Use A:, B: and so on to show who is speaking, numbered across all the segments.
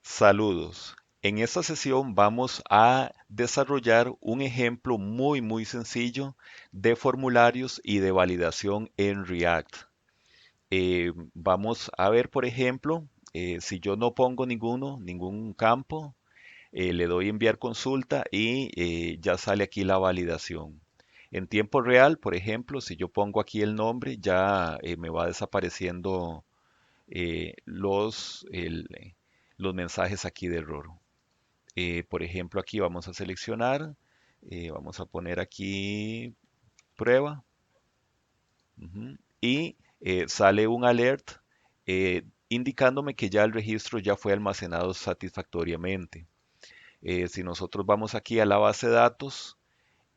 A: Saludos. En esta sesión vamos a desarrollar un ejemplo muy sencillo de formularios y de validación en React. Vamos a ver, por ejemplo, si yo no pongo ningún campo, le doy enviar consulta y ya sale aquí la validación. En tiempo real, por ejemplo, si yo pongo aquí el nombre, ya me va desapareciendo eh, los, el, los mensajes aquí de error. Por ejemplo, aquí vamos a seleccionar, vamos a poner aquí prueba, ujú, y sale un alert indicándome que ya el registro ya fue almacenado satisfactoriamente. Si nosotros vamos aquí a la base de datos,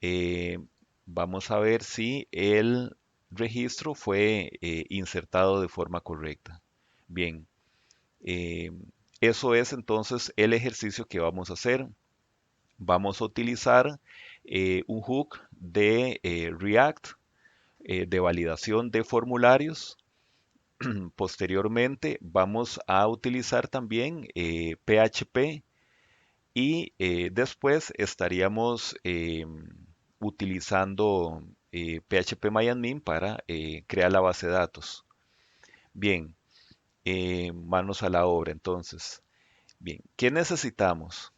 A: eh, vamos a ver si el registro fue insertado de forma correcta. Bien, eh, eso es entonces el ejercicio que vamos a hacer. Vamos a utilizar un hook de React de validación de formularios. Posteriormente vamos a utilizar también PHP y después estaríamos utilizando PHP para crear la base de datos. Bien, manos a la obra entonces. Bien, ¿qué necesitamos?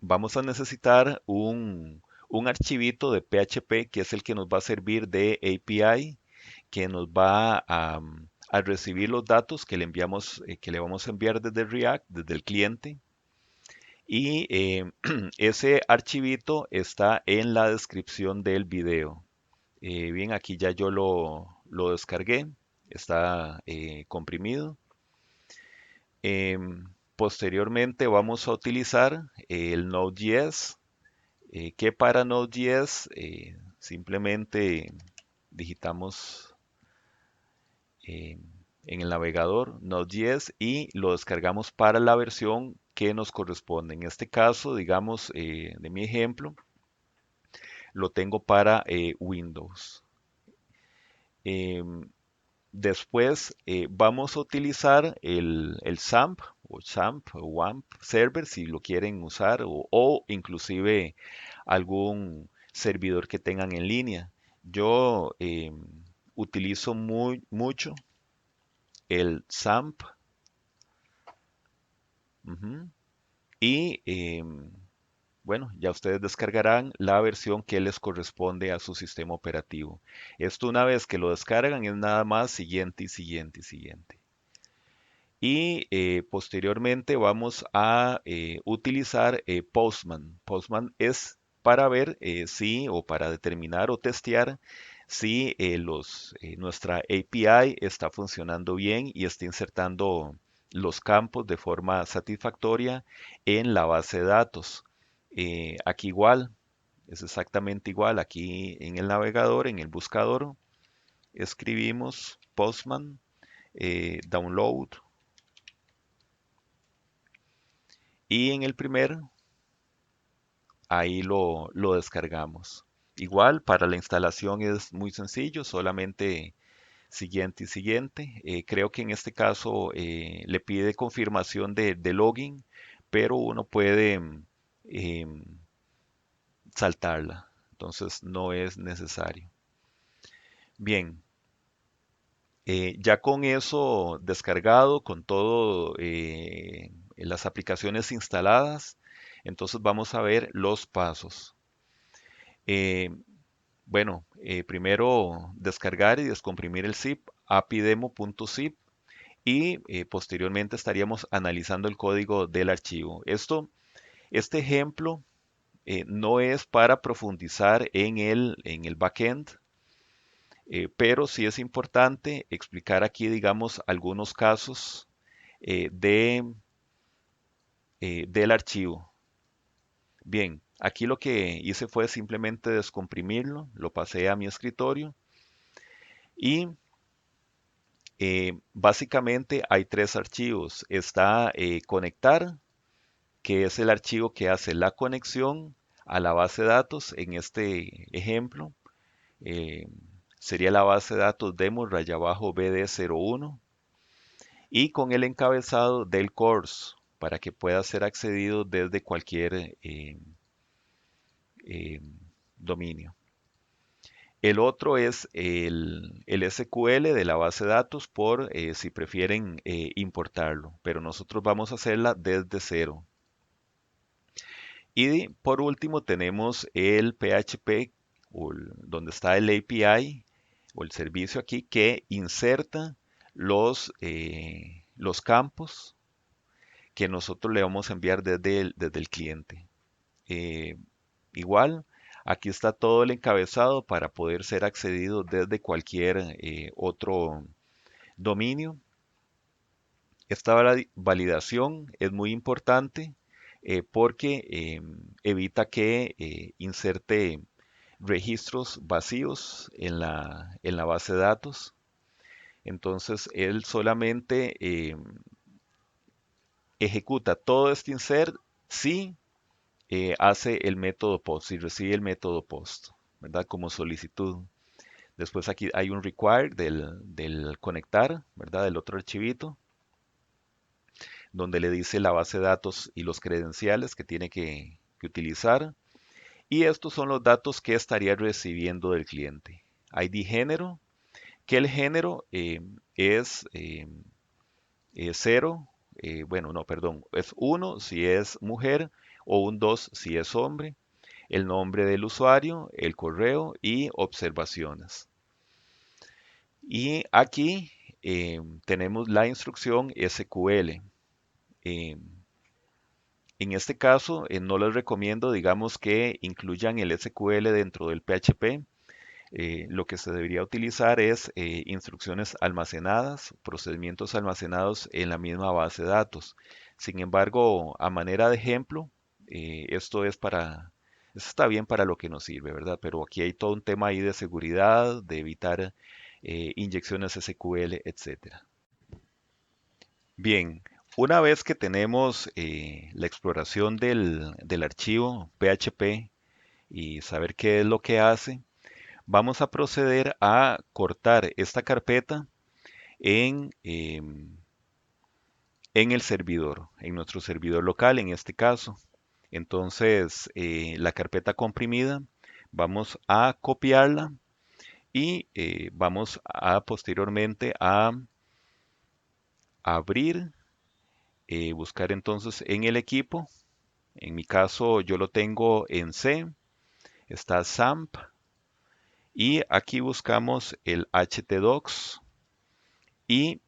A: Vamos a necesitar un archivito de PHP que es el que nos va a servir de API, que nos va a recibir los datos que le enviamos, que le vamos a enviar desde React, desde el cliente. Y ese archivito está en la descripción del video. Bien, aquí ya yo lo descargué, está comprimido. Posteriormente vamos a utilizar el Node.js, que para Node.js simplemente digitamos eh, en el navegador Node.js y lo descargamos para la versión que nos corresponde. En este caso, digamos, de mi ejemplo, lo tengo para Windows. Em, Después vamos a utilizar el SAMP o SAMP o WAMP server si lo quieren usar o inclusive algún servidor que tengan en línea. Yo utilizo mucho el SAMP, ujú, y bueno, ya ustedes descargarán la versión que les corresponde a su sistema operativo. Esto una vez que lo descargan es nada más siguiente y siguiente y siguiente. Y posteriormente vamos a utilizar Postman. Postman es para ver si o para determinar o testear si nuestra API está funcionando bien y está insertando los campos de forma satisfactoria en la base de datos. Aquí igual, es exactamente igual. Aquí en el navegador, en el buscador, escribimos Postman, download. Y en el primer, ahí lo descargamos. Igual, para la instalación es muy sencillo, solamente siguiente y siguiente. Creo que en este caso le pide confirmación de login, pero uno puede em, saltarla. Entonces no es necesario. Bien, ya con eso descargado, con todo las aplicaciones instaladas, entonces vamos a ver los pasos. Eh, bueno, primero descargar y descomprimir el zip apidemo.zip y posteriormente estaríamos analizando el código del archivo. Este ejemplo no es para profundizar en el backend, pero sí es importante explicar aquí, digamos, algunos casos del archivo. Bien, aquí lo que hice fue simplemente descomprimirlo, lo pasé a mi escritorio y básicamente hay tres archivos. Está conectar, que es el archivo que hace la conexión a la base de datos. En este ejemplo, eh, sería la base de datos demo raya abajo BD01 y con el encabezado del course. para que pueda ser accedido desde cualquier eh, dominio. El otro es el SQL de la base de datos por si prefieren importarlo, pero nosotros vamos a hacerla desde cero. Y por último tenemos el PHP, donde está el API o el servicio aquí que inserta los campos que nosotros le vamos a enviar desde el cliente. Eh, Igual, aquí está todo el encabezado para poder ser accedido desde cualquier otro dominio. Esta validación es muy importante porque evita que inserte registros vacíos en la base de datos. Entonces, él solamente ejecuta todo este insert si hace el método post, si recibe el método post, ¿verdad? Como solicitud. Después aquí hay un require del conectar, ¿verdad? Del otro archivito, donde le dice la base de datos y los credenciales que tiene que utilizar. Y estos son los datos que estaría recibiendo del cliente. ID género, que el género es 0, bueno, no, perdón, es 1 si es mujer o un 2 si es hombre, el nombre del usuario, el correo y observaciones. Y aquí tenemos la instrucción SQL. Eh, en este caso, no les recomiendo, digamos, que incluyan el SQL dentro del PHP. Lo que se debería utilizar es instrucciones almacenadas, procedimientos almacenados en la misma base de datos. Sin embargo, a manera de ejemplo, esto está bien para lo que nos sirve, ¿verdad? Pero aquí hay todo un tema ahí de seguridad, de evitar inyecciones SQL, etcétera. Bien, una vez que tenemos la exploración del archivo PHP y saber qué es lo que hace, vamos a proceder a cortar esta carpeta en el servidor, en nuestro servidor local en este caso. Entonces, la carpeta comprimida, vamos a copiarla y vamos a posteriormente a abrir, buscar entonces en el equipo. En mi caso yo lo tengo en C, está XAMPP y aquí buscamos el htdocs y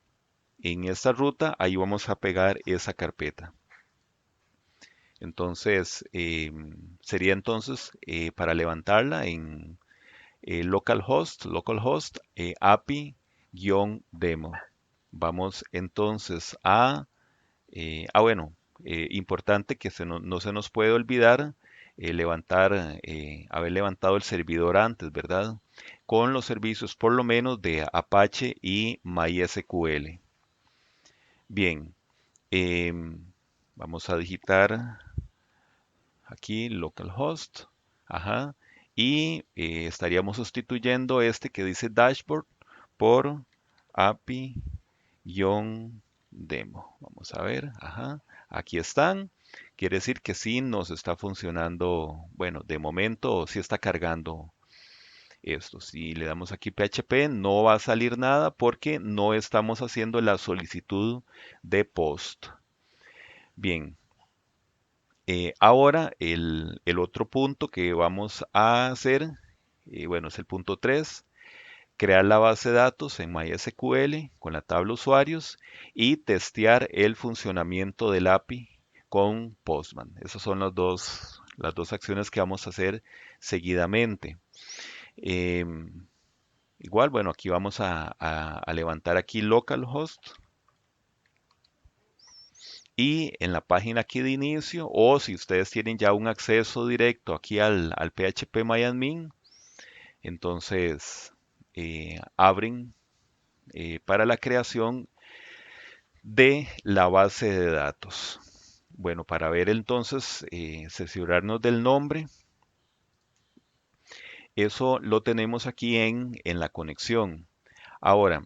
A: en esta ruta ahí vamos a pegar esa carpeta. Entonces sería entonces para levantarla en localhost API-demo. Vamos entonces bueno, importante que no se nos puede olvidar haber levantado el servidor antes, ¿verdad? Con los servicios por lo menos de Apache y MySQL. Bien, vamos a digitar aquí localhost, ajá, y estaríamos sustituyendo este que dice dashboard por API-demo. Vamos a ver, ajá, aquí están. Quiere decir que sí nos está funcionando, bueno, de momento sí está cargando esto. Si le damos aquí PHP no va a salir nada porque no estamos haciendo la solicitud de post. Bien, ahora el otro punto que vamos a hacer, bueno, es el punto 3, crear la base de datos en MySQL con la tabla usuarios y testear el funcionamiento del API con Postman. Esas son las dos acciones que vamos a hacer seguidamente. Em, Igual, bueno, aquí vamos a levantar aquí localhost y en la página aquí de inicio, o si ustedes tienen ya un acceso directo aquí al PHP entonces abren para la creación de la base de datos. Bueno, para ver entonces, cerciorarnos del nombre, eso lo tenemos aquí en la conexión. Ahora,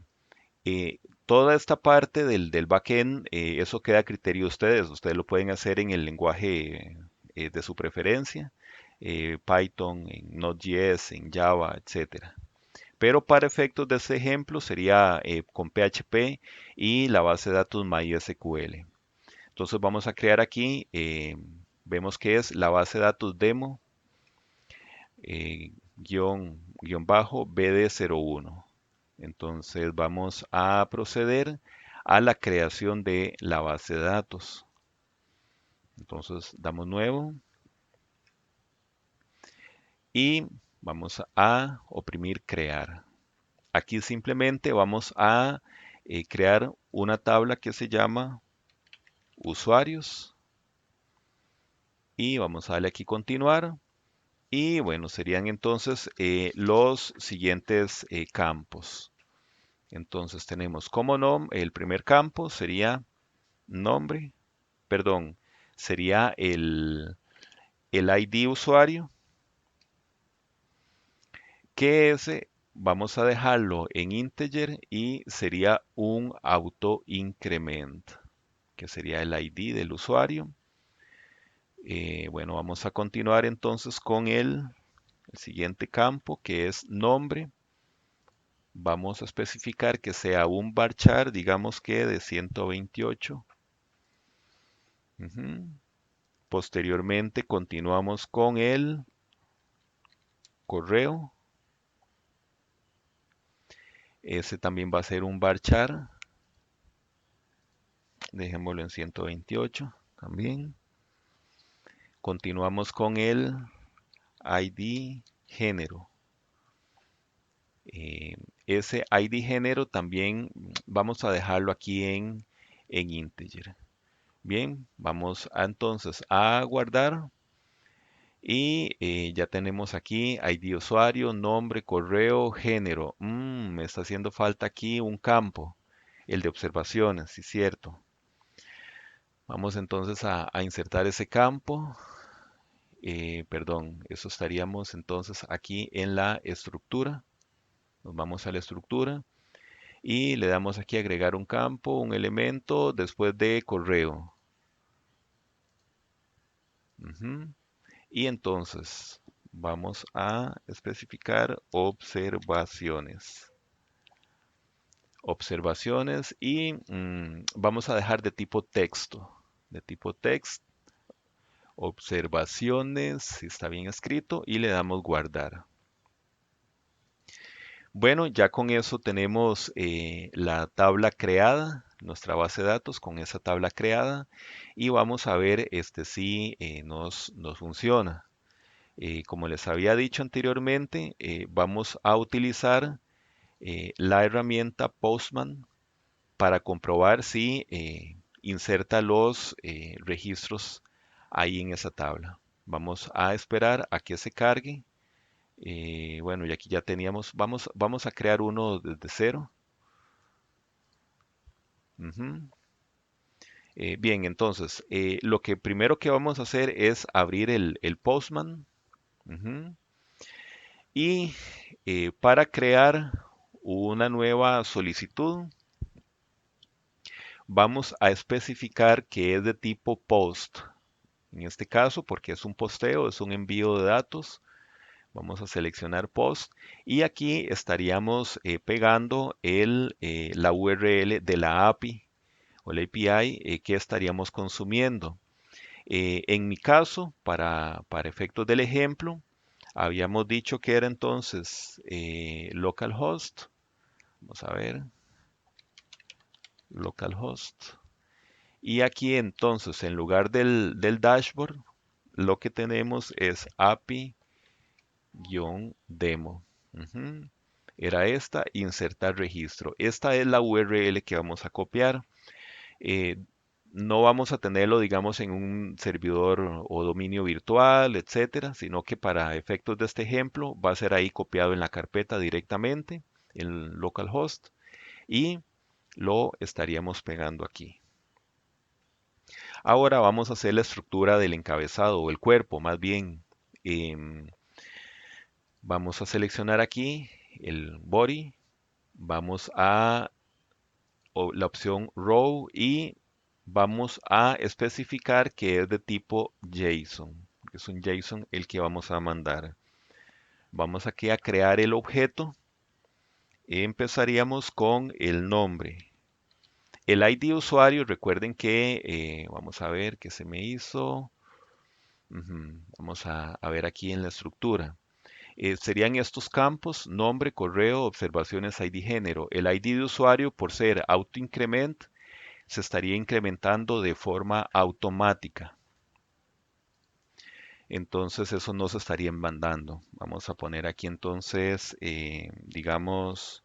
A: Toda esta parte del backend, eso queda a criterio de ustedes. Ustedes lo pueden hacer en el lenguaje de su preferencia, Python, en Node.js, en Java, etcétera. Pero para efectos de este ejemplo sería con PHP y la base de datos MySQL. Entonces vamos a crear aquí, vemos que es la base de datos demo guión bajo BD01. Entonces vamos a proceder a la creación de la base de datos. Entonces damos nuevo y vamos a oprimir crear. Aquí simplemente vamos a crear una tabla que se llama usuarios y vamos a darle aquí continuar. Y bueno, serían entonces los siguientes campos. Entonces tenemos como nombre, el primer campo sería nombre, perdón, sería el ID usuario, que ese vamos a dejarlo en integer y sería un auto increment, que sería el ID del usuario. Bueno, vamos a continuar entonces con el siguiente campo, que es nombre. Vamos a especificar que sea un varchar, digamos que de 128. Ujú. Posteriormente continuamos con el correo. Ese también va a ser un varchar. Dejémoslo en 128 también. Continuamos con el ID género. Eh, ese ID género también vamos a dejarlo aquí en integer. Bien, vamos a, entonces a guardar y ya tenemos aquí ID usuario, nombre, correo, género. Me está haciendo falta aquí un campo, el de observaciones, sí, cierto. Vamos entonces a insertar ese campo. Perdón, eso estaríamos entonces aquí en la estructura. Nos vamos a la estructura y le damos aquí agregar un campo, un elemento después de correo. Ujú. Y entonces vamos a especificar observaciones. Observaciones y vamos a dejar de tipo texto. De tipo text, observaciones, si está bien escrito, y le damos guardar. Bueno, ya con eso tenemos la tabla creada, nuestra base de datos con esa tabla creada y vamos a ver si nos funciona. Como les había dicho anteriormente, vamos a utilizar la herramienta Postman para comprobar si inserta los registros ahí en esa tabla. Vamos a esperar a que se cargue. Bueno, y aquí ya teníamos, vamos a crear uno desde cero. Ujú. Bien, entonces, lo que primero que vamos a hacer es abrir el Postman. Ujú. Y para crear una nueva solicitud, vamos a especificar que es de tipo POST. En este caso, porque es un posteo, es un envío de datos, vamos a seleccionar POST y aquí estaríamos pegando la URL de la API o la API que estaríamos consumiendo. En mi caso, para efectos del ejemplo, habíamos dicho que era entonces localhost. Vamos a ver, localhost. Y aquí entonces, en lugar del dashboard, lo que tenemos es API-demo. Ujú. Era esta, insertar registro. Esta es la URL que vamos a copiar. Eh, no vamos a tenerlo, digamos, en un servidor o dominio virtual, etcétera, sino que para efectos de este ejemplo va a ser ahí copiado en la carpeta directamente, en localhost, y lo estaríamos pegando aquí. Ahora vamos a hacer la estructura del encabezado o el cuerpo, más bien. Em, Vamos a seleccionar aquí el body. Vamos a la opción row y vamos a especificar que es de tipo JSON. Es un JSON el que vamos a mandar. Vamos aquí a crear el objeto. Empezaríamos con el nombre. El ID usuario, recuerden que, vamos a ver qué se me hizo. Vamos a ver aquí en la estructura. Serían estos campos: nombre, correo, observaciones, ID, género. El ID de usuario, por ser autoincrement, se estaría incrementando de forma automática. Entonces eso no se estaría mandando. Vamos a poner aquí entonces, digamos,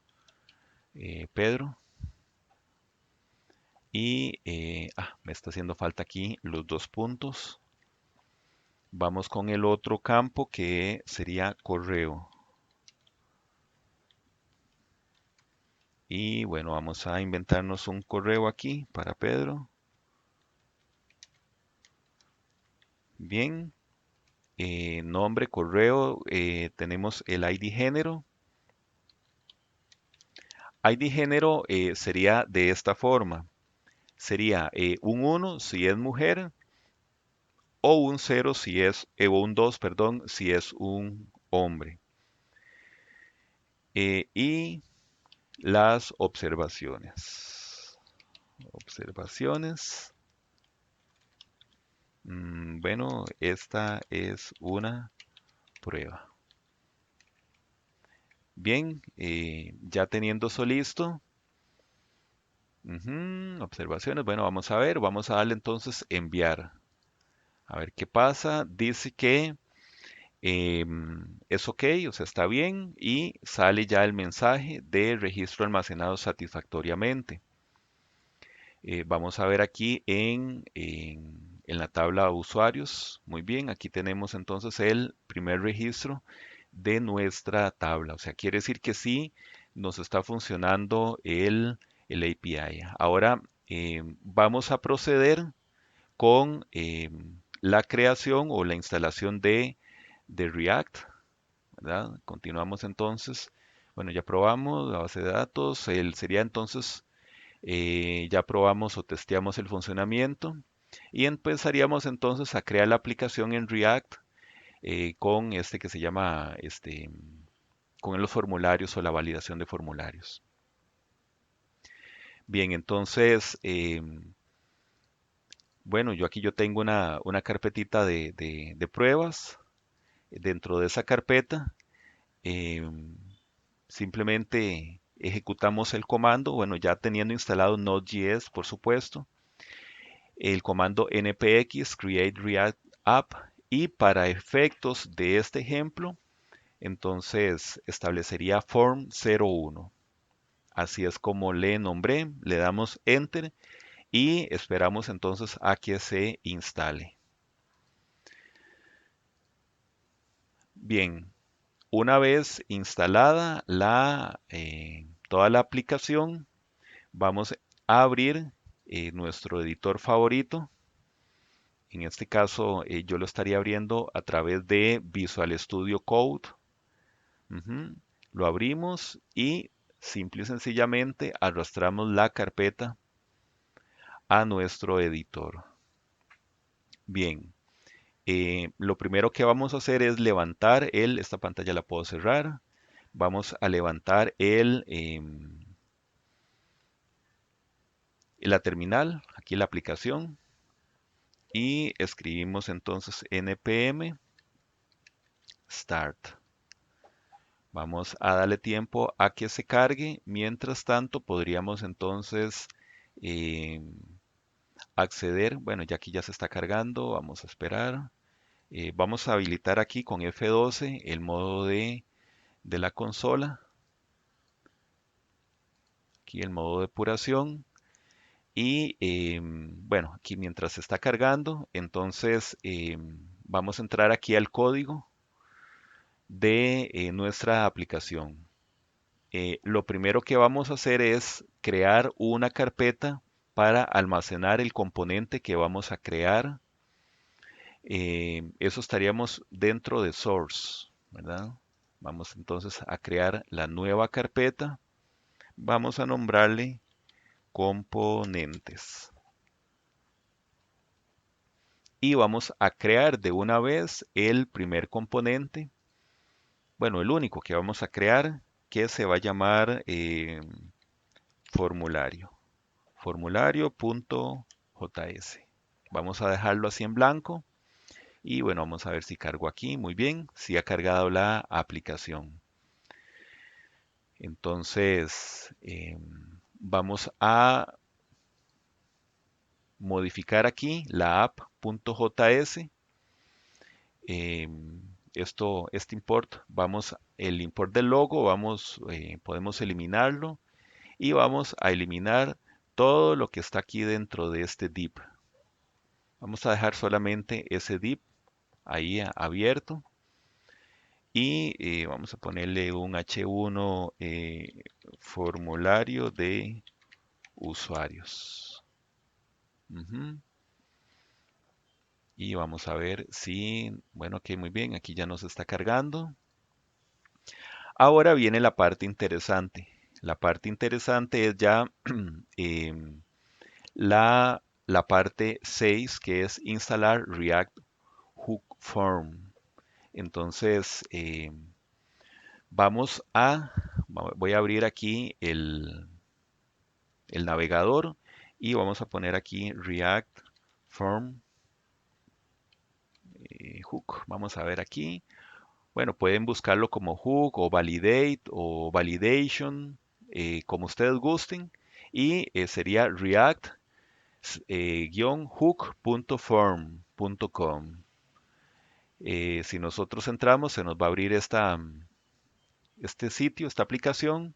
A: Pedro. Y me está haciendo falta aquí los dos puntos. Vamos con el otro campo que sería correo. Y bueno, vamos a inventarnos un correo aquí para Pedro. Bien, nombre, correo, tenemos el ID género. ID género sería de esta forma. Sería un 1 si es mujer o un 0 si es, o un 2, perdón, si es un hombre. Y las observaciones. Observaciones. Bueno, esta es una prueba. Bien, ya teniendo eso listo. Observaciones. Bueno, vamos a darle entonces enviar. A ver qué pasa. Dice que es ok, o sea, está bien, y sale ya el mensaje de registro almacenado satisfactoriamente. Vamos a ver aquí en la tabla de usuarios. Muy bien, aquí tenemos entonces el primer registro de nuestra tabla. O sea, quiere decir que sí nos está funcionando el API. Ahora vamos a proceder con la creación o la instalación de React, ¿verdad? Continuamos entonces. Bueno, ya probamos la base de datos. Sería entonces, ya probamos o testeamos el funcionamiento y empezaríamos entonces a crear la aplicación en React con este que se llama, con los formularios o la validación de formularios. Bien, entonces, bueno, yo tengo una carpetita de pruebas. Dentro de esa carpeta, em, simplemente ejecutamos el comando, bueno, ya teniendo instalado Node.js, por supuesto, el comando npx create react app, y para efectos de este ejemplo, entonces establecería form01. Así es como le nombré, le damos enter y esperamos entonces a que se instale. Bien, una vez instalada toda la aplicación, vamos a abrir nuestro editor favorito. En este caso, yo lo estaría abriendo a través de Visual Studio Code. Ujú. Lo abrimos y simple y sencillamente arrastramos la carpeta a nuestro editor. Bien, lo primero que vamos a hacer es levantar esta pantalla la puedo cerrar. Vamos a levantar la terminal, aquí la aplicación, y escribimos entonces npm start. Vamos a darle tiempo a que se cargue. Mientras tanto, podríamos entonces eh, acceder. Bueno, ya aquí ya se está cargando. Vamos a esperar. Vamos a habilitar aquí con F12 el modo de la consola. Aquí el modo de depuración. Y bueno, aquí mientras se está cargando, entonces vamos a entrar aquí al código de nuestra aplicación. Lo primero que vamos a hacer es crear una carpeta para almacenar el componente que vamos a crear. Eso estaríamos dentro de source, ¿verdad? Vamos entonces a crear la nueva carpeta. Vamos a nombrarle componentes. Y vamos a crear de una vez el primer componente, bueno, el único que vamos a crear, que se va a llamar formulario, formulario.js. Vamos a dejarlo así en blanco y bueno, vamos a ver si cargo aquí. Muy bien, si ha cargado la aplicación. Entonces, vamos a modificar aquí la app.js. Este import, el import del logo, podemos eliminarlo y vamos a eliminar todo lo que está aquí dentro de este div. Vamos a dejar solamente ese div ahí abierto y vamos a ponerle un H1 formulario de usuarios. Ujú. Y vamos a ver si, bueno, ok, muy bien, aquí ya nos está cargando. Ahora viene la parte interesante. La parte interesante es ya em, la parte 6, que es instalar React Hook Form. Entonces, voy a abrir aquí el navegador y vamos a poner aquí React Form Hook. Vamos a ver aquí. Bueno, pueden buscarlo como hook o validate o validation, como ustedes gusten. Y sería react-hook.form.com. Si nosotros entramos, se nos va a abrir este sitio, esta aplicación.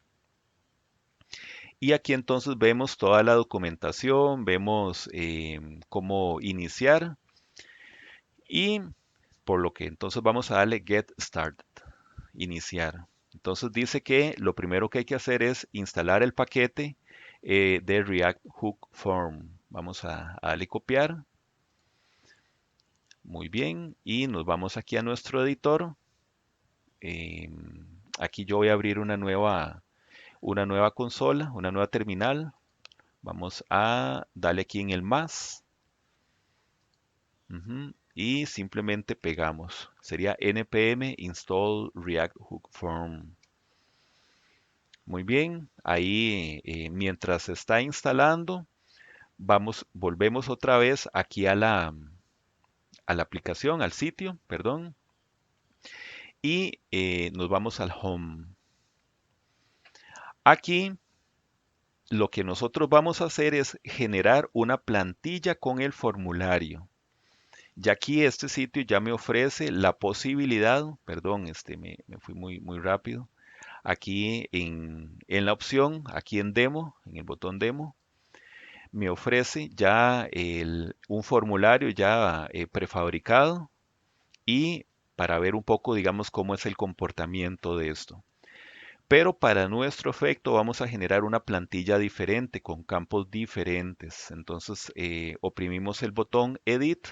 A: Y aquí entonces vemos toda la documentación, vemos cómo iniciar. Y por lo que entonces vamos a darle Get Started, iniciar. Entonces dice que lo primero que hay que hacer es instalar el paquete de React Hook Form. Vamos a darle copiar. Muy bien. Y nos vamos aquí a nuestro editor. Aquí yo voy a abrir una nueva consola, una nueva terminal. Vamos a darle aquí en el más. Ujú, y simplemente pegamos. Sería npm install React Hook Form. Muy bien, ahí mientras se está instalando, volvemos otra vez aquí a la aplicación, al sitio, perdón, y nos vamos al home. Aquí lo que nosotros vamos a hacer es generar una plantilla con el formulario. Ya aquí este sitio ya me ofrece la posibilidad, perdón, me fui muy rápido. Aquí en la opción, aquí en demo, en el botón demo, me ofrece ya un formulario ya prefabricado y para ver un poco, digamos, cómo es el comportamiento de esto. Pero para nuestro efecto vamos a generar una plantilla diferente con campos diferentes. Entonces oprimimos el botón Edit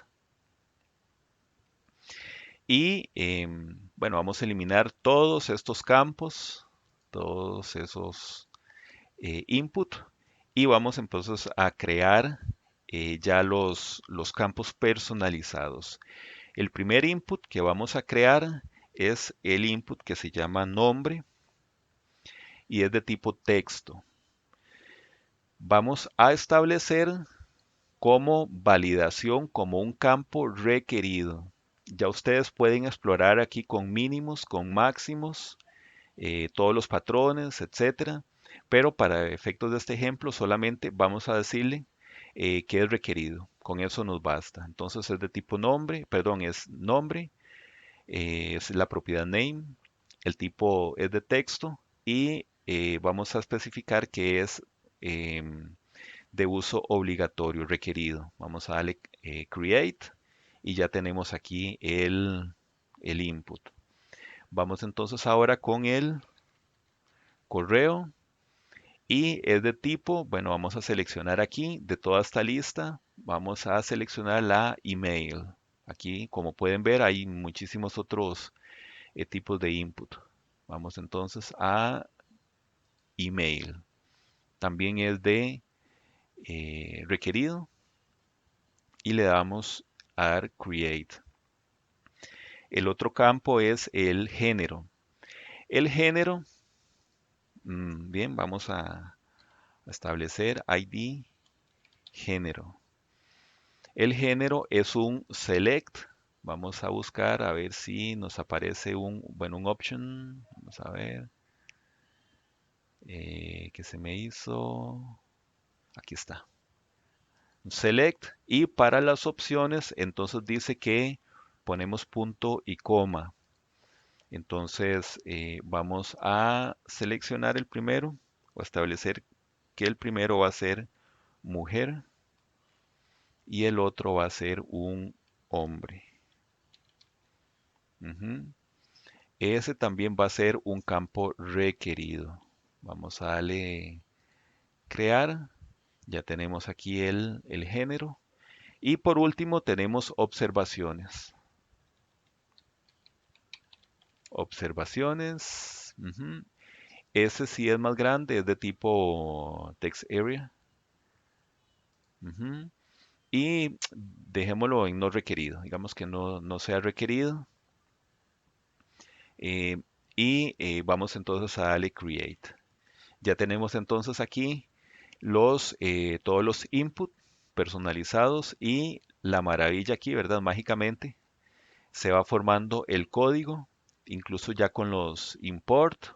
A: y bueno, vamos a eliminar todos estos campos, todos esos input y vamos entonces a crear ya los campos personalizados. El primer input que vamos a crear es el input que se llama nombre y es de tipo texto. Vamos a establecer como validación, como un campo requerido. Ya ustedes pueden explorar aquí con mínimos, con máximos, todos los patrones, etcétera. Pero para efectos de este ejemplo solamente vamos a decirle que es requerido. Con eso nos basta. Entonces es de tipo nombre, perdón, es nombre, es la propiedad name, el tipo es de texto y vamos a especificar que es de uso obligatorio, requerido. Vamos a darle create y ya tenemos aquí el input. Vamos entonces ahora con el correo y es de tipo, bueno, vamos a seleccionar aquí de toda esta lista, vamos a seleccionar la email. Aquí, como pueden ver, hay muchísimos otros tipos de input. Vamos entonces a email. También es de requerido y le damos a dar Create. El otro campo es el género. El género, bien, vamos a establecer ID género. El género es un select. Vamos a buscar a ver si nos aparece un option. Vamos a ver. ¿Qué se me hizo? Aquí está. Select. Y para las opciones, entonces dice que ponemos punto y coma. Entonces vamos a seleccionar el primero o establecer que el primero va a ser mujer y el otro va a ser un hombre. Ujú. Ese también va a ser un campo requerido. Vamos a darle crear. Ya tenemos aquí el género. Y por último tenemos observaciones. Observaciones. Ujú. Ese sí es más grande, es de tipo text area. Ujú. Y dejémoslo en no requerido. Digamos que no sea requerido. Eh, vamos entonces a darle create. Ya tenemos entonces aquí todos los input personalizados y la maravilla aquí, ¿verdad? Mágicamente se va formando el código, incluso ya con los import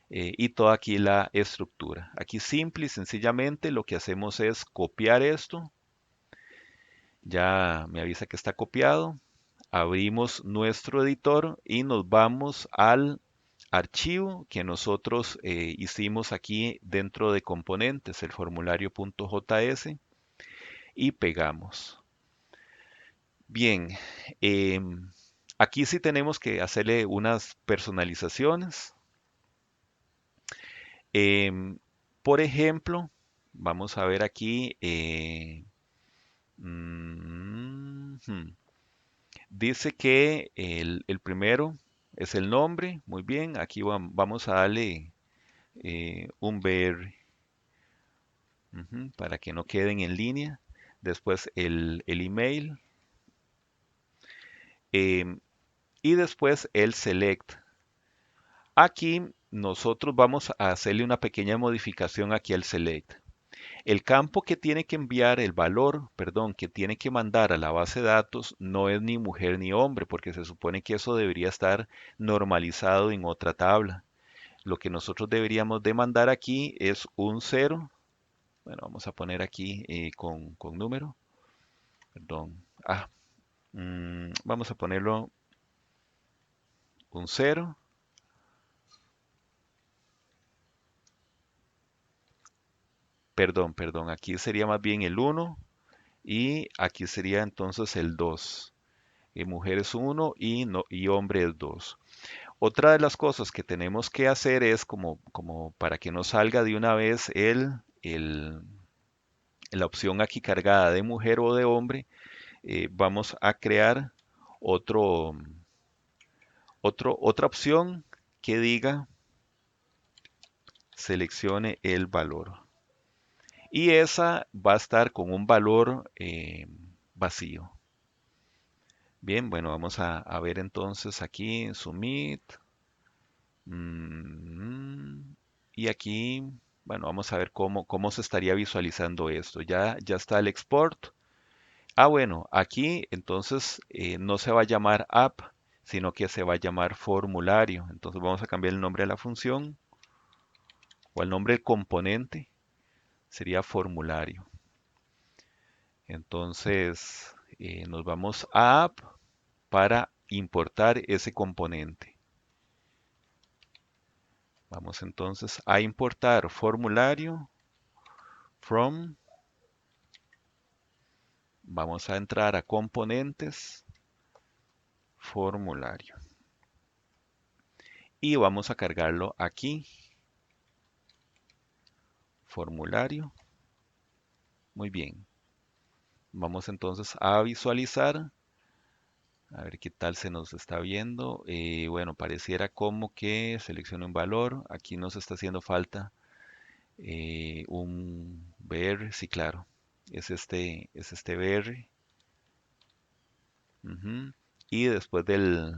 A: y toda aquí la estructura. Aquí simple y sencillamente lo que hacemos es copiar esto. Ya me avisa que está copiado. Abrimos nuestro editor y nos vamos al archivo que nosotros hicimos aquí dentro de componentes, el formulario.js, y pegamos. Bien, aquí sí tenemos que hacerle unas personalizaciones. Em, por ejemplo, vamos a ver aquí, mm, dice que el primero es el nombre, muy bien, aquí vamos a darle un BR para que no queden en línea. Después el email em, y después el select. Aquí nosotros vamos a hacerle una pequeña modificación aquí al select. El campo que tiene que enviar el valor, perdón, que tiene que mandar a la base de datos no es ni mujer ni hombre, porque se supone que eso debería estar normalizado en otra tabla. Lo que nosotros deberíamos de mandar aquí es un cero. Bueno, vamos a poner aquí con número. Perdón. Vamos a ponerlo un cero. Perdón. Aquí sería más bien el uno y aquí sería entonces el 2. Mujer es 1 y, no, y hombre es 2. Otra de las cosas que tenemos que hacer es como para que no salga de una vez la opción aquí cargada de mujer o de hombre, vamos a crear otro, otra opción que diga seleccione el valor. Y esa va a estar con un valor vacío. Bien, bueno, vamos a ver entonces aquí en Submit. Mm, y aquí, bueno, vamos a ver cómo se estaría visualizando esto. Ya está el export. Bueno, aquí entonces no se va a llamar app, sino que se va a llamar formulario. Entonces vamos a cambiar el nombre de la función o el nombre del componente. Sería formulario. Entonces nos vamos a app para importar ese componente. Vamos entonces a importar formulario from. Vamos a entrar a componentes, formulario. Y vamos a cargarlo aquí, formulario. Muy bien. Vamos entonces a visualizar. A ver qué tal se nos está viendo. Bueno, pareciera como que seleccione un valor. Aquí nos está haciendo falta un BR, sí, claro, es este BR. Ujú. Y después del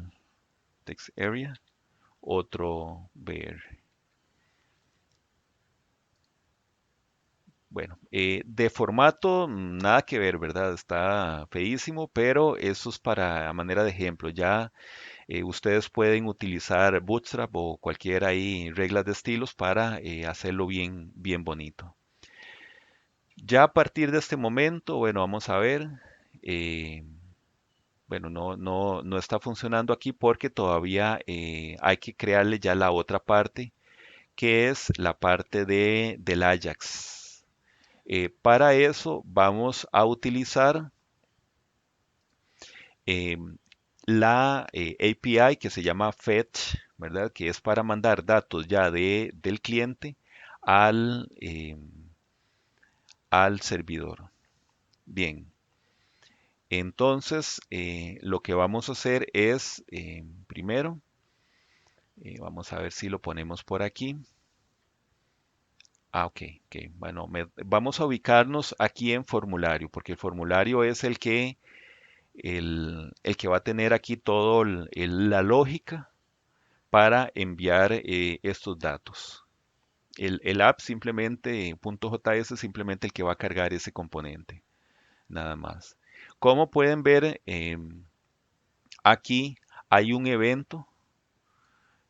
A: text area, otro BR. Bueno, de formato, nada que ver, ¿verdad? Está feísimo, pero eso es para a manera de ejemplo. Ya ustedes pueden utilizar Bootstrap o cualquier ahí reglas de estilos para hacerlo bien, bien bonito. Ya a partir de este momento, bueno, vamos a ver. eh, bueno, no está funcionando aquí porque todavía hay que crearle ya la otra parte, que es la parte del Ajax. Para eso vamos a utilizar eh, la API que se llama Fetch, ¿verdad? Que es para mandar datos ya del cliente al, al servidor. Bien, entonces lo que vamos a hacer es, primero, vamos a ver si lo ponemos por aquí. Ah, ok, ok. Bueno, vamos a ubicarnos aquí en formulario, porque el formulario es el que va a tener aquí todo la lógica para enviar estos datos. El app simplemente, .js es simplemente el que va a cargar ese componente, nada más. Como pueden ver, aquí hay un evento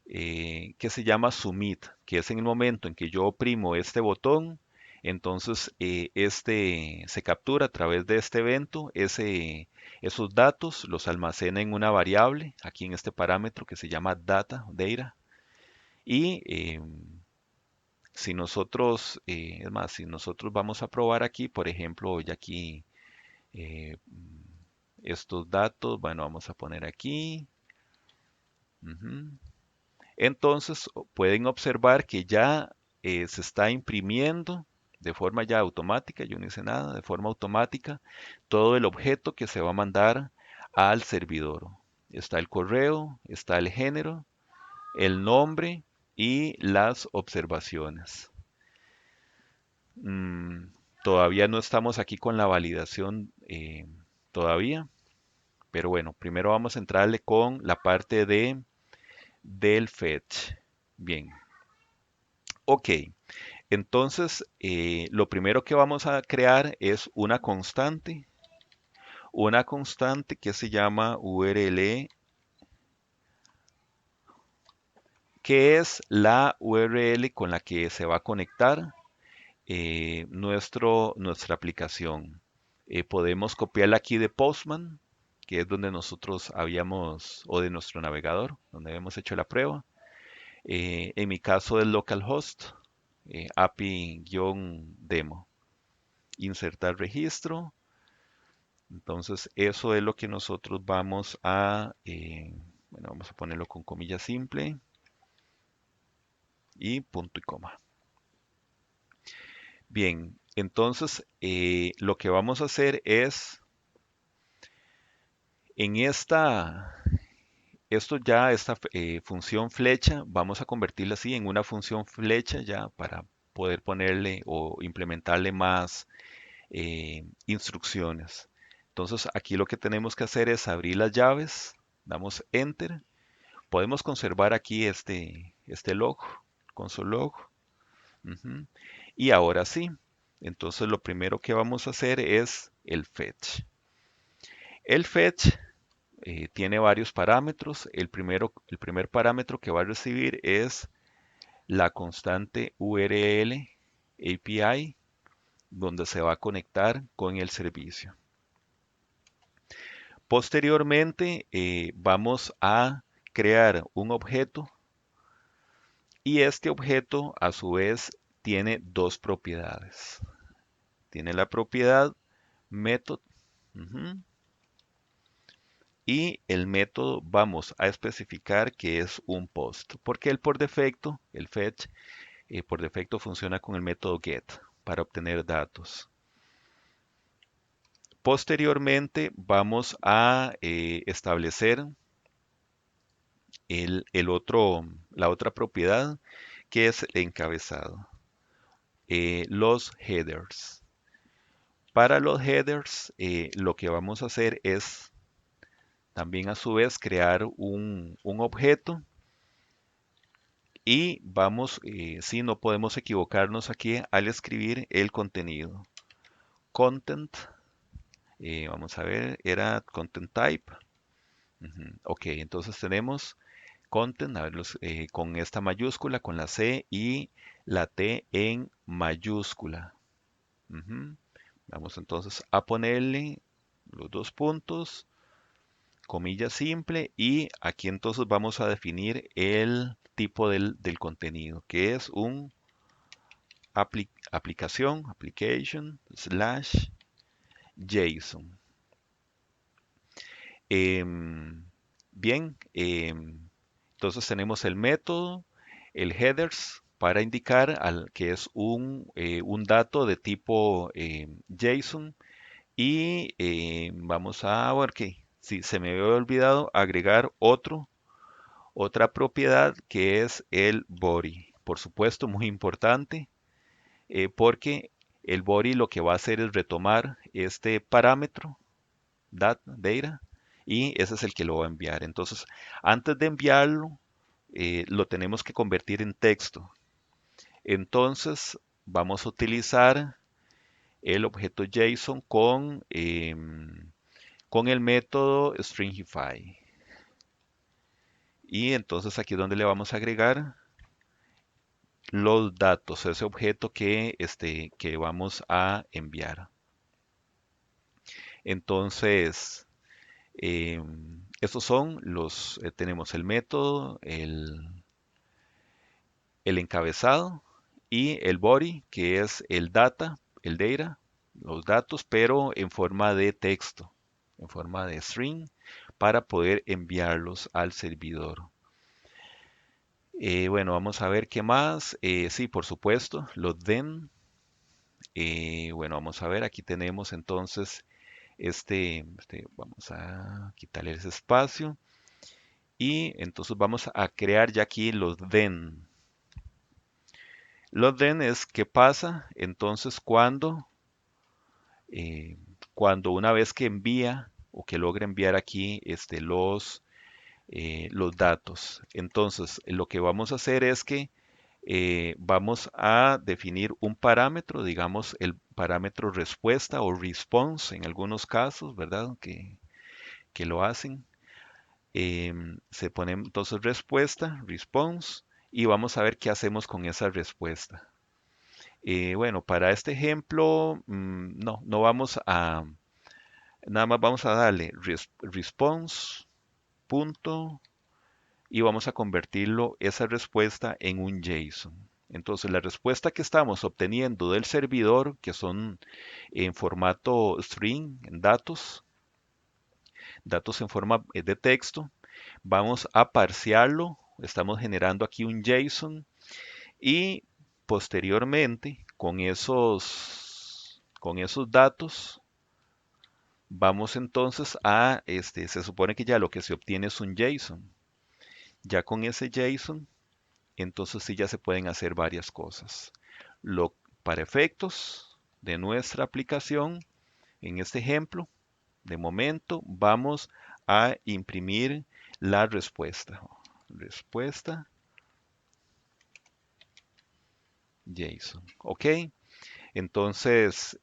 A: que se llama Submit, que es en el momento en que yo oprimo este botón, entonces este se captura a través de este evento, esos datos los almacena en una variable, aquí en este parámetro que se llama data, y si nosotros, es más, si nosotros vamos a probar aquí, por ejemplo, ya aquí estos datos, bueno, vamos a poner aquí. Ujú. Entonces pueden observar que ya se está imprimiendo de forma ya automática, yo no hice nada, de forma automática, todo el objeto que se va a mandar al servidor. Está el correo, está el género, el nombre y las observaciones. Mm, todavía no estamos aquí con la validación todavía, pero bueno, primero vamos a entrarle con la parte del fetch. Bien, ok. Entonces, lo primero que vamos a crear es una constante que se llama URL, que es la URL con la que se va a conectar nuestra aplicación. Podemos copiarla aquí de Postman, que es donde nosotros habíamos, o de nuestro navegador, donde habíamos hecho la prueba. En mi caso del localhost, API-demo. Insertar registro. Entonces, eso es lo que nosotros vamos a, bueno, vamos a ponerlo con comilla simple y punto y coma. Bien, entonces lo que vamos a hacer es en esta función flecha, vamos a convertirla así en una función flecha ya para poder ponerle o implementarle más instrucciones. Entonces aquí lo que tenemos que hacer es abrir las llaves, damos enter, podemos conservar aquí este log, console log, ujú, y ahora sí, entonces lo primero que vamos a hacer es el fetch. El fetch tiene varios parámetros. El primer parámetro que va a recibir es la constante URL API, donde se va a conectar con el servicio. Posteriormente, vamos a crear un objeto y este objeto a su vez tiene dos propiedades. Tiene la propiedad method, ujú, y el método vamos a especificar que es un post, porque él por defecto, el fetch, por defecto funciona con el método get para obtener datos. Posteriormente vamos a establecer la otra propiedad que es el encabezado. los headers. Para los headers, lo que vamos a hacer es también a su vez crear un objeto y vamos, si no podemos equivocarnos aquí al escribir el contenido. Content, vamos a ver, era content type. Ok, entonces tenemos content, a ver, con esta mayúscula, con la C y la T en mayúscula. Ujú. Vamos entonces a ponerle los dos puntos, comilla simple, y aquí entonces vamos a definir el tipo del contenido, que es un aplicación, application, slash JSON. Em, bien, entonces tenemos el método, el headers, para indicar que es un dato de tipo JSON. Y vamos a ver que si se me había olvidado agregar otra propiedad que es el body. Por supuesto, muy importante, porque el body lo que va a hacer es retomar este parámetro data, y ese es el que lo va a enviar. Entonces, antes de enviarlo, lo tenemos que convertir en texto. Entonces, vamos a utilizar el objeto JSON con el método stringify. Y entonces aquí es donde le vamos a agregar los datos, ese objeto que vamos a enviar. Entonces, estos son tenemos el método, el encabezado y el body, que es el data, los datos, pero en forma de texto, en forma de string, para poder enviarlos al servidor. Bueno, vamos a ver qué más. Sí, por supuesto, los then. Bueno, vamos a ver, aquí tenemos entonces vamos a quitarle ese espacio. Y entonces vamos a crear ya aquí los then. Los then es qué pasa entonces eh, cuando una vez que envía o que logra enviar aquí los datos. Entonces, lo que vamos a hacer es que vamos a definir un parámetro, digamos el parámetro respuesta o response en algunos casos, ¿verdad? Que lo hacen. Se pone entonces respuesta, response, y vamos a ver qué hacemos con esa respuesta. Bueno, para este ejemplo, no vamos nada más vamos a darle response, punto, y vamos a convertirlo, esa respuesta, en un JSON. Entonces, la respuesta que estamos obteniendo del servidor, que son en formato string, en datos en forma de texto, vamos a parsearlo, estamos generando aquí un JSON y posteriormente con esos datos vamos entonces se supone que ya lo que se obtiene es un JSON. Ya con ese JSON, entonces sí ya se pueden hacer varias cosas. Lo, para efectos de nuestra aplicación, en este ejemplo, de momento vamos a imprimir la respuesta. Respuesta JSON. Ok, entonces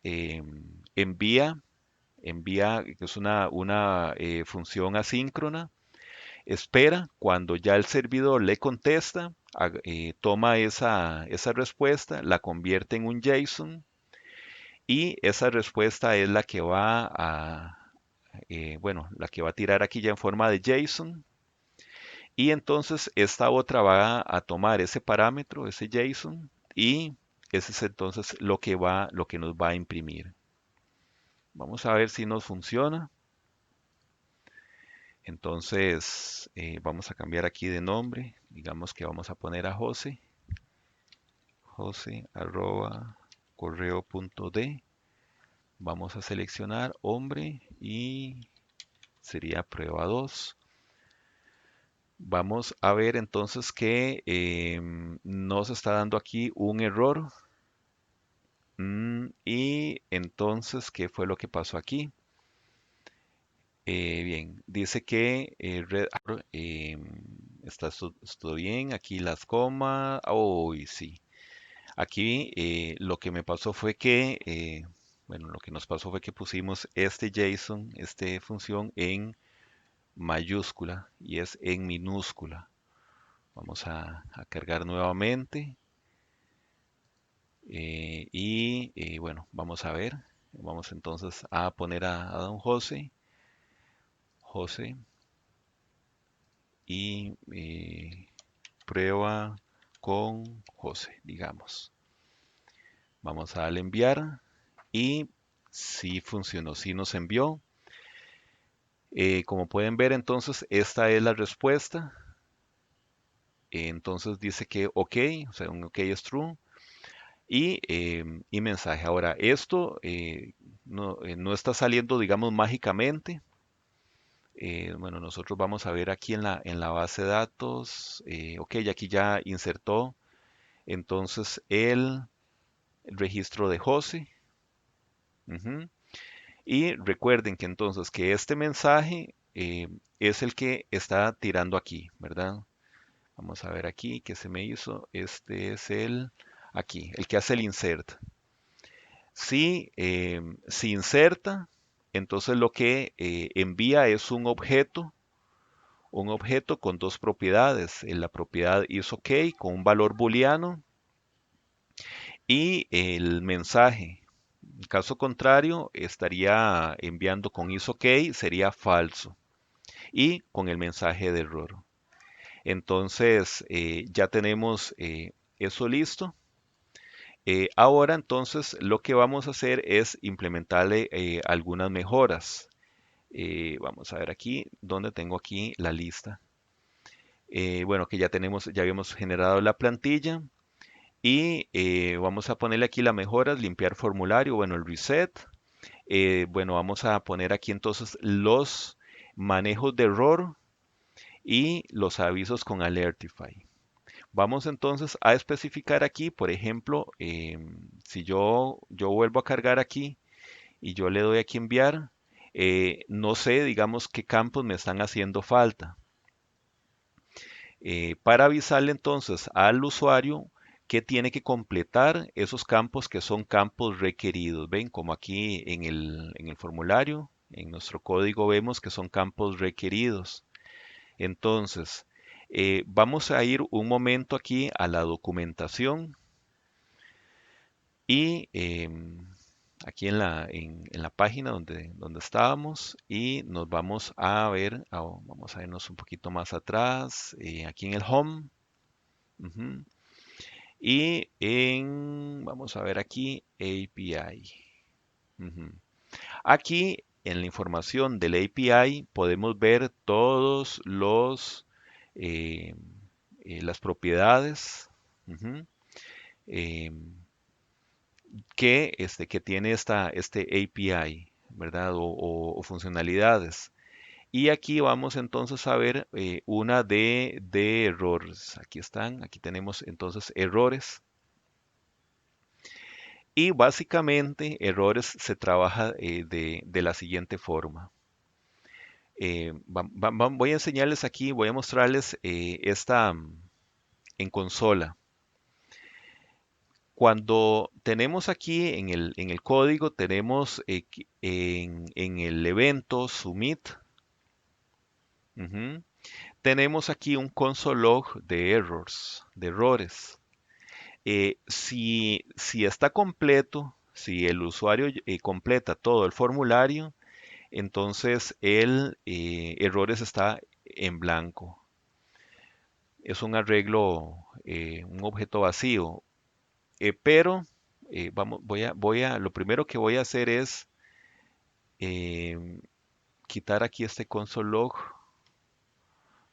A: envía, que es una función asíncrona, espera cuando ya el servidor le contesta, toma esa respuesta, la convierte en un JSON, y esa respuesta es bueno, la que va a tirar aquí ya en forma de JSON. Y entonces esta otra va a tomar ese parámetro, ese JSON, y ese es entonces lo que nos va a imprimir. Vamos a ver si nos funciona. Entonces, vamos a cambiar aquí de nombre. Digamos que vamos a poner a José. José arroba correo.d. Vamos a seleccionar hombre y sería prueba 2. Vamos a ver entonces que nos está dando aquí un error. Y entonces, ¿qué fue lo que pasó aquí? Bien, dice que está todo bien, aquí las comas, oh, y sí. Aquí lo que me pasó fue que, bueno, lo que nos pasó fue que pusimos este JSON, esta función en mayúscula y es en minúscula. Vamos a cargar nuevamente bueno, vamos a ver. Vamos entonces a poner a don José, José y prueba con José, digamos. Vamos a darle enviar y sí funcionó, sí nos envió. Como pueden ver, entonces esta es la respuesta. Entonces dice que OK, o sea, un OK es true. Y mensaje. Ahora, esto no está saliendo, digamos, mágicamente. Bueno, nosotros vamos a ver aquí en la base de datos. OK, y aquí ya insertó entonces el registro de José. Ujú. Y recuerden que entonces que este mensaje es el que está tirando aquí, ¿verdad? Vamos a ver aquí qué se me hizo. Este es aquí, el que hace el insert. Si inserta, entonces lo que envía es un objeto con dos propiedades. La propiedad isOK con un valor booleano y el mensaje. En caso contrario, estaría enviando con isOK, sería falso. Y con el mensaje de error. Entonces, ya tenemos eso listo. Ahora entonces lo que vamos a hacer es implementarle algunas mejoras. Vamos a ver aquí, donde tengo aquí la lista. Bueno, que ya tenemos, ya habíamos generado la plantilla y vamos a ponerle aquí las mejoras, limpiar formulario, bueno, el reset. Bueno, vamos a poner aquí entonces los manejos de error y los avisos con Alertify. Vamos entonces a especificar aquí, por ejemplo, si yo vuelvo a cargar aquí y yo le doy aquí enviar, no sé, digamos, qué campos me están haciendo falta. Para avisarle entonces al usuario que tiene que completar esos campos que son campos requeridos. Ven, como aquí en el formulario, en nuestro código vemos que son campos requeridos. Entonces, vamos a ir un momento aquí a la documentación y aquí en la página donde estábamos y nos vamos a ver, vamos a irnos un poquito más atrás, aquí en el home. Ujú. Vamos a ver aquí API. Ujú. Aquí en la información del API podemos ver todos eh, las propiedades. Ujú. em, que tiene este API, ¿verdad? O funcionalidades. Y aquí vamos entonces a ver una de errores. Aquí están, aquí tenemos entonces errores. Y básicamente errores se trabaja de la siguiente forma. Voy a enseñarles aquí, voy a mostrarles esta en consola. Cuando tenemos aquí en el código, tenemos en el evento submit, ujú, tenemos aquí un console log de errors, de errores. Si está completo, si el usuario completa todo el formulario, entonces el errores está en blanco. Es un arreglo, un objeto vacío. Pero lo primero que voy a hacer es em, quitar aquí este console log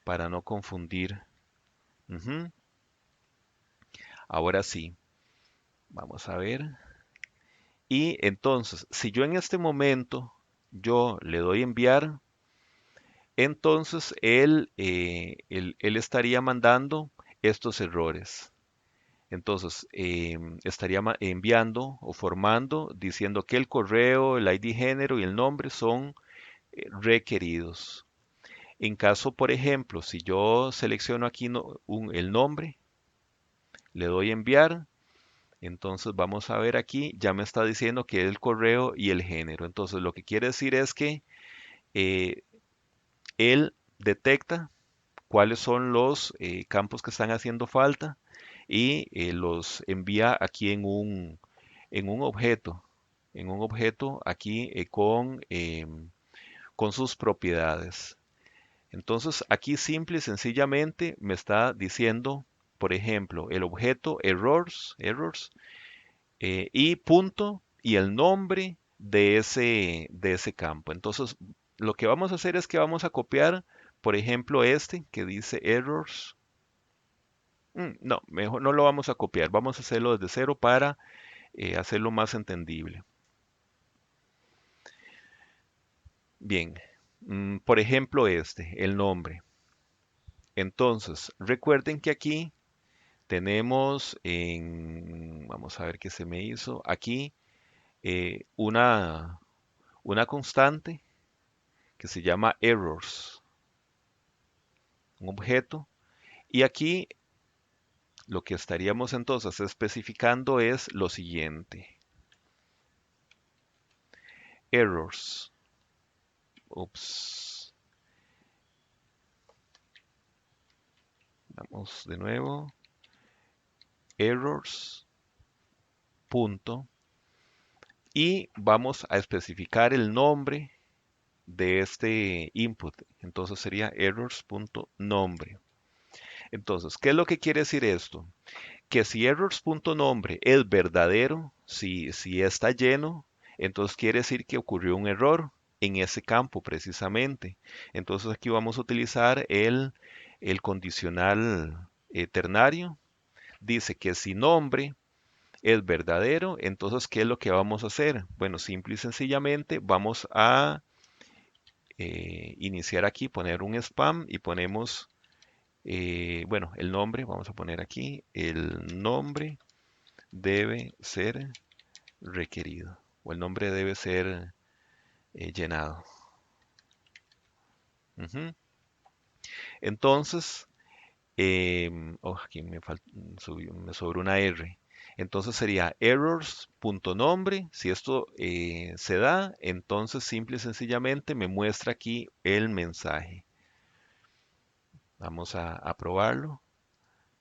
A: para no confundir. Ujú. Ahora sí, vamos a ver. Y entonces, si yo en este momento yo le doy enviar, entonces él estaría mandando estos errores. Entonces, estaría enviando o formando diciendo que el correo, el ID género y el nombre son requeridos. En caso, por ejemplo, si yo selecciono aquí el nombre, le doy enviar, entonces vamos a ver aquí, ya me está diciendo que el correo y el género. Entonces, lo que quiere decir es que eh, él detecta cuáles son los campos que están haciendo falta y los envía aquí en en un objeto aquí con sus propiedades. Entonces aquí simple y sencillamente me está diciendo, por ejemplo, el objeto errors y punto y el nombre de ese campo. Entonces lo que vamos a hacer es que vamos a copiar, por ejemplo, este que dice errors. No, mejor no lo vamos a copiar, vamos a hacerlo desde cero para hacerlo más entendible. Bien, por ejemplo el nombre. Entonces, recuerden que aquí tenemos vamos a ver qué se me hizo, aquí una constante que se llama errors, un objeto, y aquí lo que estaríamos entonces especificando es lo siguiente, errors, ups, vamos de nuevo, errors, punto, y vamos a especificar el nombre de este input. Entonces sería errors.nombre. Entonces, ¿qué es lo que quiere decir esto? Que si errors.nombre es verdadero, si está lleno, entonces quiere decir que ocurrió un error en ese campo precisamente. Entonces aquí vamos a utilizar el condicional ternario. Dice que si nombre es verdadero, entonces ¿qué es lo que vamos a hacer? Bueno, simple y sencillamente vamos a iniciar aquí, poner un spam y ponemos, bueno, el nombre, vamos a poner aquí, el nombre debe ser requerido o el nombre debe ser llenado. Ujú. Entonces, aquí me sobró una R. Entonces sería errors.nombre. Si esto se da, entonces simple y sencillamente me muestra aquí el mensaje. Vamos a probarlo.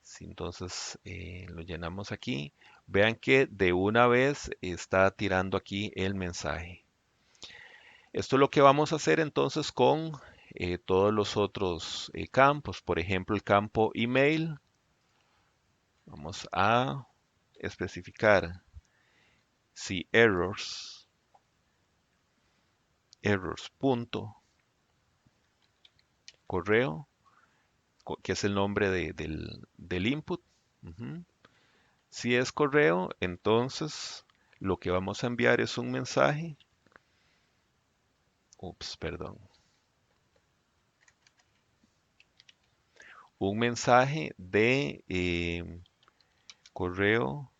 A: Si entonces lo llenamos aquí, vean que de una vez está tirando aquí el mensaje. Esto es lo que vamos a hacer entonces con todos los otros campos. Por ejemplo, el campo email. Vamos a especificar si errors punto correo, que es el nombre del input. Ujú. Si es correo, entonces lo que vamos a enviar es un mensaje. Ups, perdón. Un mensaje de correo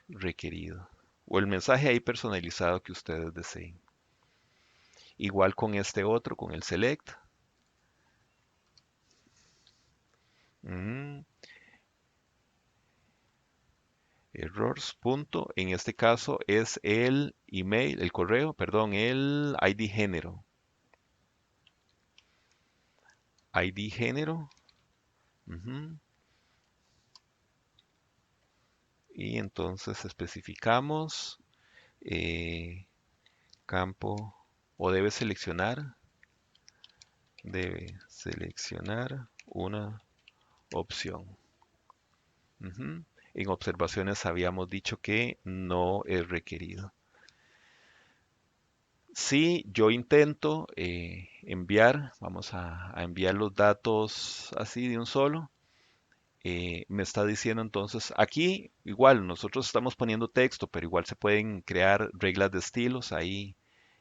A: requerido. O el mensaje ahí personalizado que ustedes deseen. Igual con este otro, con el select. Mm, Errors. Punto. En este caso es el email, el correo, perdón, el ID género. ID género. Ujú. Y entonces especificamos eh, campo o debe seleccionar una opción. Ujú. En observaciones habíamos dicho que no es requerido. Si yo intento enviar, vamos a enviar los datos así de un solo, me está diciendo entonces, aquí igual nosotros estamos poniendo texto, pero igual se pueden crear reglas de estilos ahí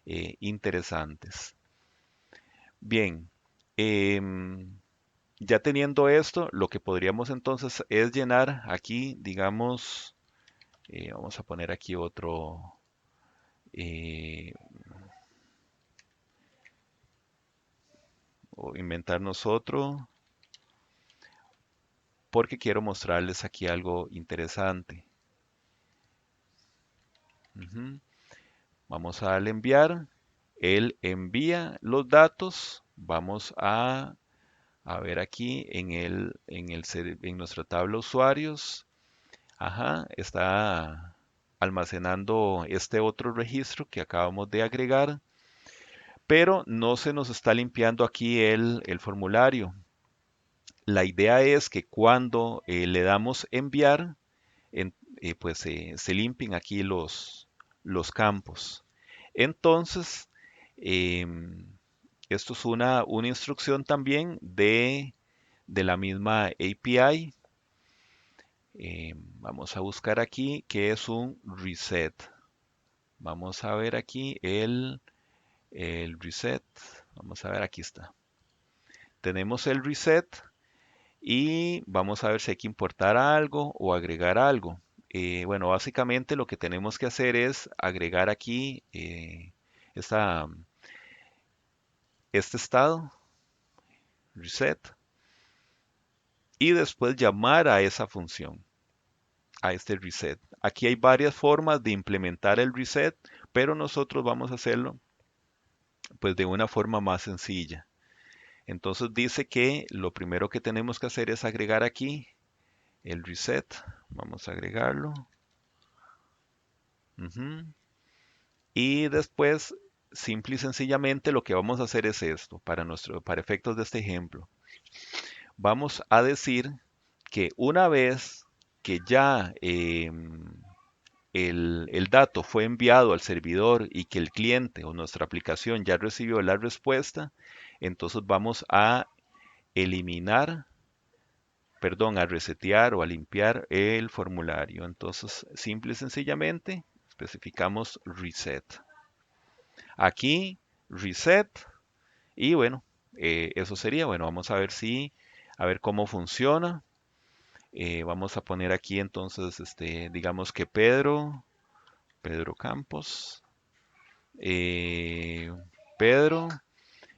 A: interesantes. Bien, em, Ya teniendo esto, lo que podríamos entonces es llenar aquí, digamos, vamos a poner aquí otro, eh, o inventarnos otro, porque quiero mostrarles aquí algo interesante. Ujú. Vamos a darle enviar. Él envía los datos. Vamos a ver aquí en nuestra tabla usuarios. Ajá, está almacenando este otro registro que acabamos de agregar, pero no se nos está limpiando aquí el formulario. La idea es que cuando le damos enviar, pues se limpien aquí los campos. Entonces, em, esto es una instrucción también de la misma API. Vamos a buscar aquí que es un reset. Vamos a ver aquí el reset. Vamos a ver, aquí está. Tenemos el reset y vamos a ver si hay que importar algo o agregar algo. Bueno, básicamente lo que tenemos que hacer es agregar aquí esta- este estado, reset, y después llamar a esa función, a este reset. Aquí hay varias formas de implementar el reset, pero nosotros vamos a hacerlo pues de una forma más sencilla. Entonces dice que lo primero que tenemos que hacer es agregar aquí el reset. Vamos a agregarlo. Ujú. Y después, simple y sencillamente, lo que vamos a hacer es esto, para efectos de este ejemplo. Vamos a decir que una vez que ya el dato fue enviado al servidor y que el cliente o nuestra aplicación ya recibió la respuesta, entonces vamos a eliminar, perdón, a resetear o a limpiar el formulario. Entonces, simple y sencillamente, especificamos reset. Aquí, reset. Y bueno, eso sería. Bueno, vamos a ver a ver cómo funciona. Vamos a poner aquí entonces, digamos que Pedro Campos, eh, Pedro,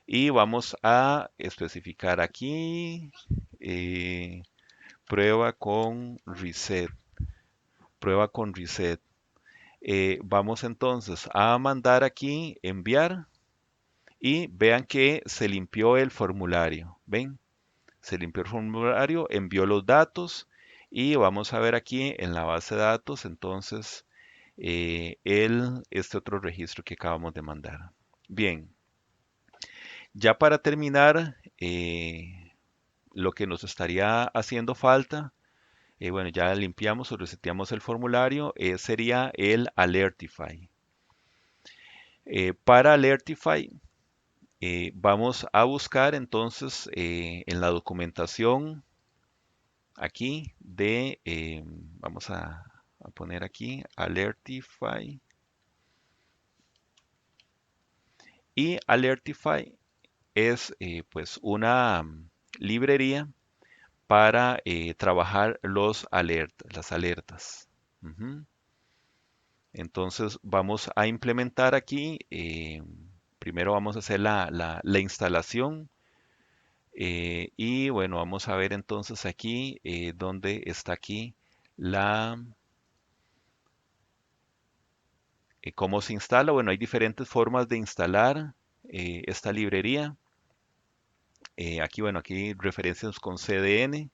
A: y vamos a especificar aquí eh, prueba con reset, prueba con reset. Vamos entonces a mandar aquí enviar y vean que se limpió el formulario. ¿Ven? Se limpió el formulario, envió los datos y vamos a ver aquí en la base de datos entonces este otro registro que acabamos de mandar. Bien, ya para terminar, lo que nos estaría haciendo falta, bueno, ya limpiamos o reseteamos el formulario, sería el Alertify. Para Alertify, vamos a buscar entonces en la documentación aquí vamos a poner aquí Alertify. Y Alertify es pues una librería para trabajar las alertas. Ujú. Entonces vamos a implementar aquí, primero vamos a hacer la instalación y bueno, vamos a ver entonces aquí dónde está aquí la, cómo se instala. Bueno, hay diferentes formas de instalar esta librería. Aquí, bueno, aquí referencias con CDN,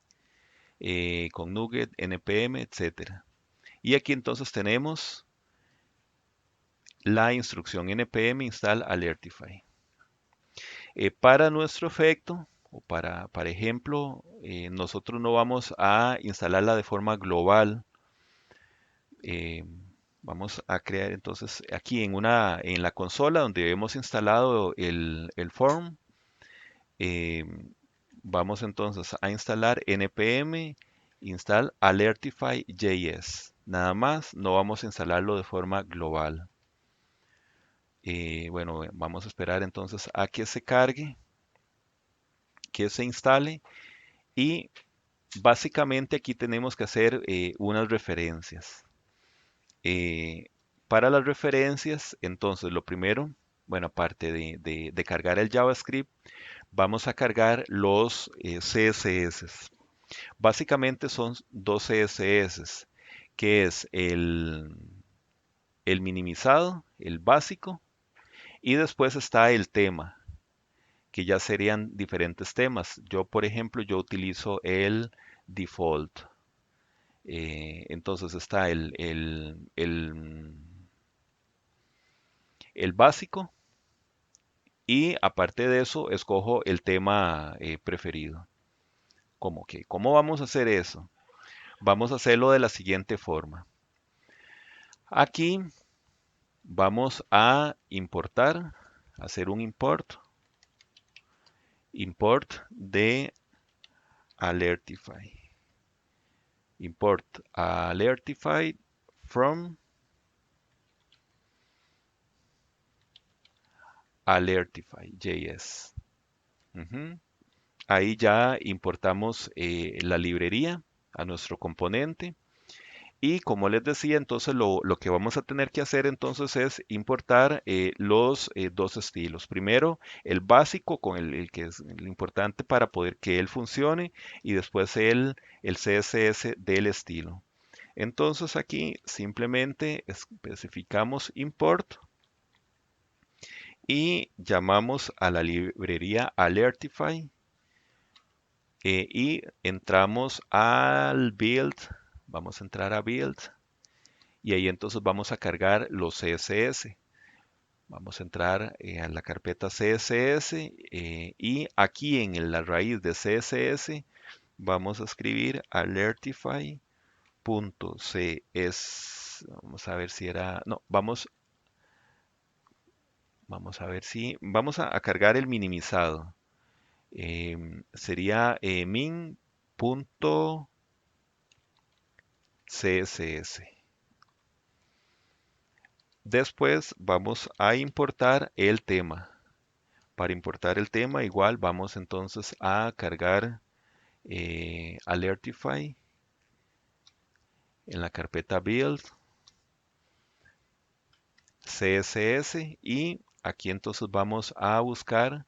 A: con NuGet, NPM, etcétera. Y aquí entonces tenemos la instrucción npm install alertify. Para nuestro efecto, o para ejemplo, nosotros no vamos a instalarla de forma global. Eh, Vamos a crear entonces aquí en la consola donde hemos instalado el form, eh, vamos entonces a instalar npm install alertify.js. Nada más, no vamos a instalarlo de forma global. Bueno, vamos a esperar entonces a que se cargue, que se instale. Y básicamente aquí tenemos que hacer unas referencias. Eh, para las referencias, entonces lo primero, bueno, aparte de cargar el JavaScript, vamos a cargar los CSS. Básicamente son dos CSS, que es el minimizado, el básico, y después está el tema, que ya serían diferentes temas. Yo, por ejemplo, yo utilizo el default. Entonces está el básico y aparte de eso escojo el tema preferido. ¿Cómo vamos a hacer eso? Vamos a hacerlo de la siguiente forma. Aquí vamos a importar, hacer un import de Alertify. Import Alertify from Alertify.js. Ujú. Ahí ya importamos la librería a nuestro componente. Y como les decía, entonces lo que vamos a tener que hacer entonces es importar los dos estilos. Primero, el básico con el que es el importante para poder que él funcione y después el CSS del estilo. Entonces aquí simplemente especificamos import y llamamos a la librería Alertify y entramos al build. Vamos a entrar a build y ahí entonces vamos a cargar los CSS. Vamos a entrar a la carpeta CSS y aquí en la raíz de CSS vamos a escribir alertify.cs. Vamos a ver si era, no, vamos a ver si, vamos a cargar el minimizado. Sería min.css. Después vamos a importar el tema. Para importar el tema, igual vamos entonces a cargar Alertify en la carpeta build, CSS y aquí entonces vamos a buscar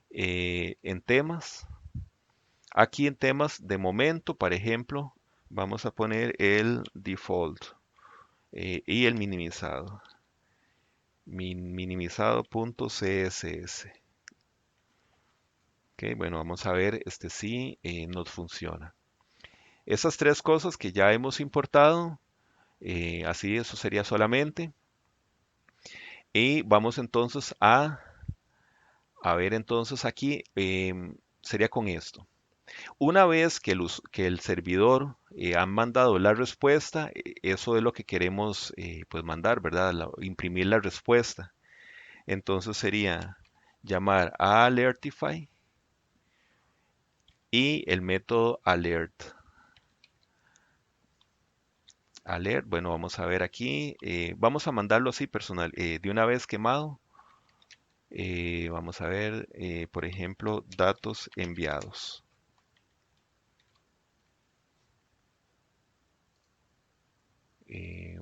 A: en temas. Aquí en temas de momento, por ejemplo, vamos a poner el default y el minimizado. Minimizado.css. Ok, bueno, vamos a ver este sí nos funciona. Esas tres cosas que ya hemos importado, así eso sería solamente. Y vamos entonces a ver entonces aquí, sería con esto. Una vez que el servidor ha mandado la respuesta, eso es lo que queremos pues mandar, ¿verdad? Imprimir la respuesta. Entonces sería llamar a Alertify y el método alert. Alert, bueno, vamos a ver aquí. Vamos a mandarlo así personal, de una vez quemado. Vamos a ver, por ejemplo, datos enviados.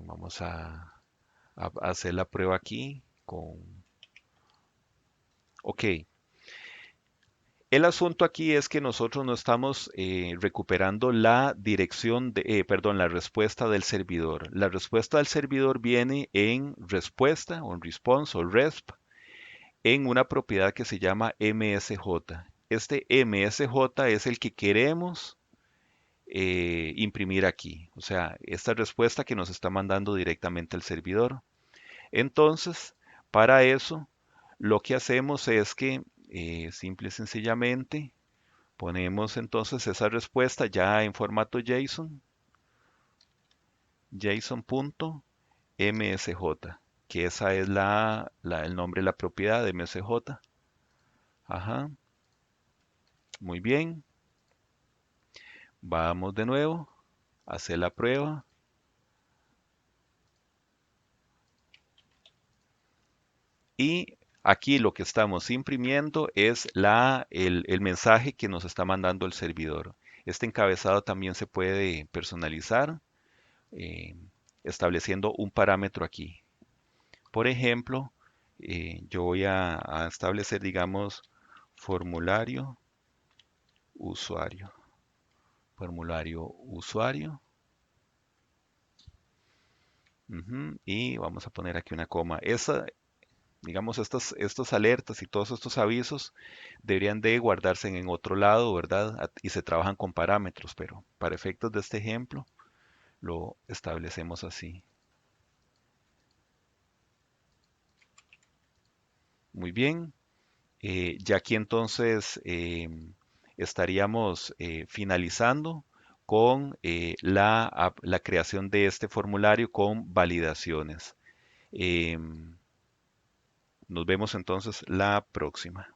A: Vamos a hacer la prueba aquí con... Ok, el asunto aquí es que nosotros no estamos recuperando la dirección perdón, la respuesta del servidor. La respuesta del servidor viene en respuesta o en response o resp en una propiedad que se llama MSJ. Este MSJ es el que queremos imprimir aquí, o sea, esta respuesta que nos está mandando directamente el servidor. Entonces, para eso, lo que hacemos es que simple y sencillamente ponemos entonces esa respuesta ya en formato JSON, JSON.msj, que esa es el nombre de la propiedad de MSJ. Ajá, muy bien. Vamos de nuevo a hacer la prueba. Y Aquí lo que estamos imprimiendo es el mensaje que nos está mandando el servidor. Este encabezado también se puede personalizar eh, estableciendo un parámetro aquí. Por ejemplo, yo voy a establecer, digamos, formulario usuario. Formulario usuario. Ujú, y vamos a poner aquí una coma. Digamos, estas alertas y todos estos avisos deberían de guardarse en otro lado, ¿verdad? Y se trabajan con parámetros, pero para efectos de este ejemplo lo establecemos así. Muy bien. Ya aquí entonces estaríamos finalizando con la creación de este formulario con validaciones. Nos vemos entonces la próxima.